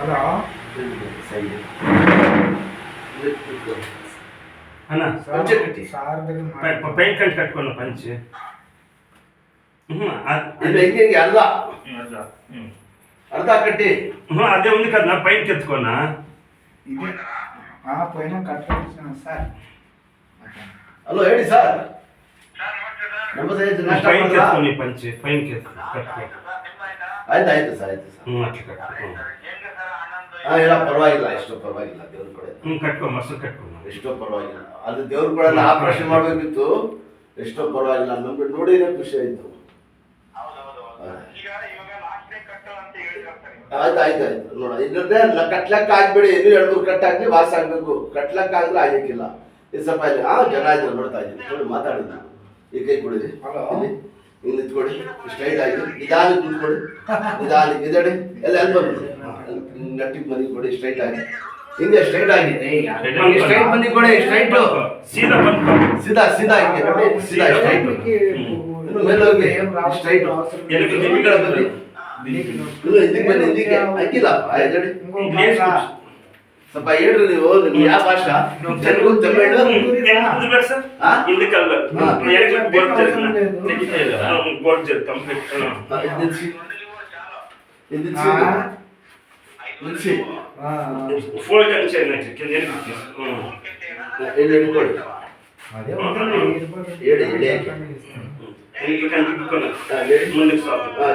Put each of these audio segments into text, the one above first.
side ಅಣ್ಣ ಪಂಚೆ ಕಟ್ಟಿ ಪೈಂಟ್ ಕಂಡು ಕಟ್ಕೊಂಡು ಪಂಚೆ ಇದು ಹೆಂಗೆ ಅರ್ಧ ಅರ್ಧ ಕಟ್ಟಿ ಅದೇ ಒಂದು ಕದ ಪೈಂಟ್ ಎತ್ಕೋಣ ಹಲೋ ಹೇಳಿ ಸರ್ ನಮಸ್ತೆ ಪೈಂಟ್ ಎತ್ಕೊಂಡು ಪಂಚೆ ಪೈಂಟ್ ಕಟ್ಕೊ ಆಯ್ತು ಆಯ್ತು ಸರ್ ಆಯ್ತು ಸರ್ ಅಟ್లా ಕಟ್ಕೊ ಇಲ್ಲ ಪರವಾಗಿಲ್ಲ ಎಷ್ಟೋ ಪರವಾಗಿಲ್ಲ ದೇವ್ರ ಕಡೆ ಕಟ್ಕೊ ಮಸ್ತ್ ಕಟ್ಕೊ ಎಷ್ಟೋ ಪರವಾಗಿಲ್ಲ ಅದು ದೇವ್ರ ಕೂಡ ಆಪರೇಷನ್ ಮಾಡಬೇಕಿತ್ತು ಎಷ್ಟೋ ಪರವಾಗಿಲ್ಲ ನಮ್ಗೆ ನೋಡಿದ್ರೆ ಖುಷಿ ಆಯ್ತು ಆಯ್ತು ಆಯ್ತು ಆಯ್ತು ನೋಡ ಇಲ್ಲದೆ ಕಟ್ಲಕ್ಕ ಆಗ್ಬೇಡಿ ಇನ್ನೂ 2-3 ಕಟ್ ಆಗ್ಲಿ ವಾಸ ಆಗ್ಬೇಕು ಕಟ್ಲಕ್ಕ ಆದ್ರೆ ಆಗಿಕ್ಕಿಲ್ಲ ಇದು ಸ್ವಲ್ಪ ಇಲ್ಲಿ ಜನ ಇದ್ರು ನೋಡ್ತಾ ಇದ್ದೀನಿ ನೋಡಿ ಮಾತಾಡಿದ್ರು ಈ ಕೈ ಕೊಡಿರಿ ಇಲ್ಲಿ ಹಿಂಗೆ ನಿಂತ್ಕೊಡಿ ಸ್ಟ್ರೈಟ್ ಆಗಿ ನಿಧಾನಕ್ಕೆ ನಿಂತ್ಕೊಡಿ ನಿಧಾನಕ್ಕೆ ಇದಡಿ ಎಲ್ಲ ಬಂದ್ಬಿಡಿ ಗಟ್ಟಿಗೆ ಮನಿ ಕೊಡಿ ಸ್ಟ್ರೈಟ್ ಆಗಿ ಹಿಂಗೆ ಸ್ಟ್ರೈಟ್ ಆಗಿ ಸ್ಟ್ರೈಟ್ ಮನಿ ಕೊಡಿ ಸ್ಟ್ರೈಟ್ ಸೀದಾ ಬಂದು ಸೀದಾ ಸೀದಾ ಹಿಂಗೆ ನೋಡಿ ಸೀದಾ ಸ್ಟ್ರೈಟ್ ಇನ್ನು ಮೇಲೆ ಹೋಗಿ ಸ್ಟ್ರೈಟ್ ಈ ಕಡೆ ಬನ್ನಿ ಇನ್ನು ಇದಕ್ಕೆ ಬನ್ನಿ ಇದಕ್ಕೆ ಹಾಕಿಲ್ಲ ಎದಡಿ ಸ್ವಲ್ಪ ಹೇಳ್ರಿ ನೀವು ನಿಮ್ಗೆ ಯಾವ ಭಾಷಾ ತೆಲುಗು ತಮಿಳು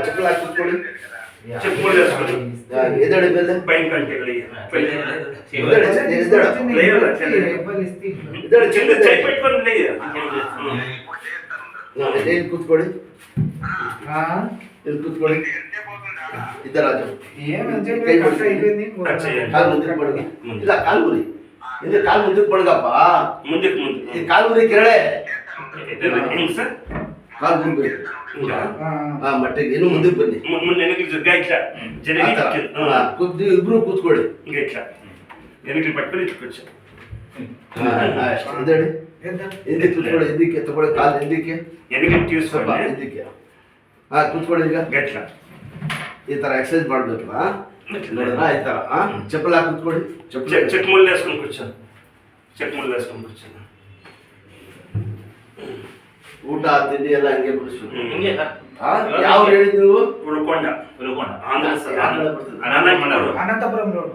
ಚಪ್ಪಲ್ ಹಾಕಿ ಕೂತ್ಕೊಳ್ಳಿ ಎದಡಿ ಮೇಲೆ ಪೈನ್ ಕಂಟಿರಲಿ ಕೂತ್ಕೊಳ್ಳಿ ಇಲ್ಲಿ ಕೂತ್ಕೊಳ್ಳಿ ಇದ್ದರಾಜು ಕೈ ಕಾಲು ಮುಂದಕ್ಕೆ ಬಡ್ಗಿ ಇಲ್ಲ ಕಾಲು ಮುರಿ ಹಿಂದೆ ಕಾಲು ಮುಂದಕ್ಕೆ ಬಡ್ಗಪ್ಪ ಮುಂದಕ್ಕೆ ಕಾಲು ಮುರಿ ಕೆರಳೆ ಹೆಂಗ್ ಸರ್ ಕಾಲು ಮುರಿಬೇಕು ಮಟ್ಟಿಗೆ ಇನ್ನು ಮುಂದಕ್ಕೆ ಬನ್ನಿ ಇಬ್ರು ಕೂತ್ಕೊಳ್ಳಿ ಇದಡಿ ಹಿಂದೆ ಕೂತ್ಕೊಳ್ಳಿ ಹಿಂದಕ್ಕೆ ತಗೊಳ್ಳಿ ಕಾಲು ಹಿಂದಕ್ಕೆ ಸ್ವಲ್ಪ ಹಿಂದಕ್ಕೆ ಕೂತ್ಕೊಳ್ಳಿ ಈಗ ಈ ತರ ಎಕ್ಸರ್ಸೈಸ್ ಮಾಡ್ಬೇಕಲ್ಲ ನೋಡಿದ್ರ ಈ ತರ ಚಪ್ಪಲ್ ಹಾಕಿ ಕೂತ್ಕೊಳ್ಳಿ ಚೆಕ್ ಮುಳ್ಳು వేసుకొని కూర్చో ಚೆಕ್ ಮುಳ್ಳು వేసుకొని కూర్చో ಊಟ ತಿಂಡಿ ಎಲ್ಲ ಹಂಗೆ ಬಿಡಿಸ್ಬೇಕು ಯಾವ ಹೇಳಿದ್ ನೀವು ಉಳ್ಕೊಂಡ ಅನಂತಪುರಂ ರೋಡ್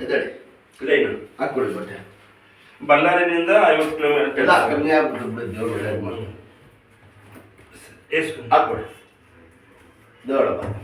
ಎದಡಿ ಲೈನ್ ಹಾಕ್ಕೊಳ್ಳಿ ಬಟ್ಟೆ ಬಳ್ಳಾರಿನಿಂದ 50 ಕಿಲೋಮೀಟರ್ ಎಲ್ಲ ಕಮ್ಮಿ ಆಗ್ಬಿಟ್ಟು ದೇವ್ರು ಒಳ್ಳೇದು ಮಾಡಿ ಎಷ್ಟು ಹಾಕ್ಕೊಳ್ಳಿ ದೇವರಪ್ಪ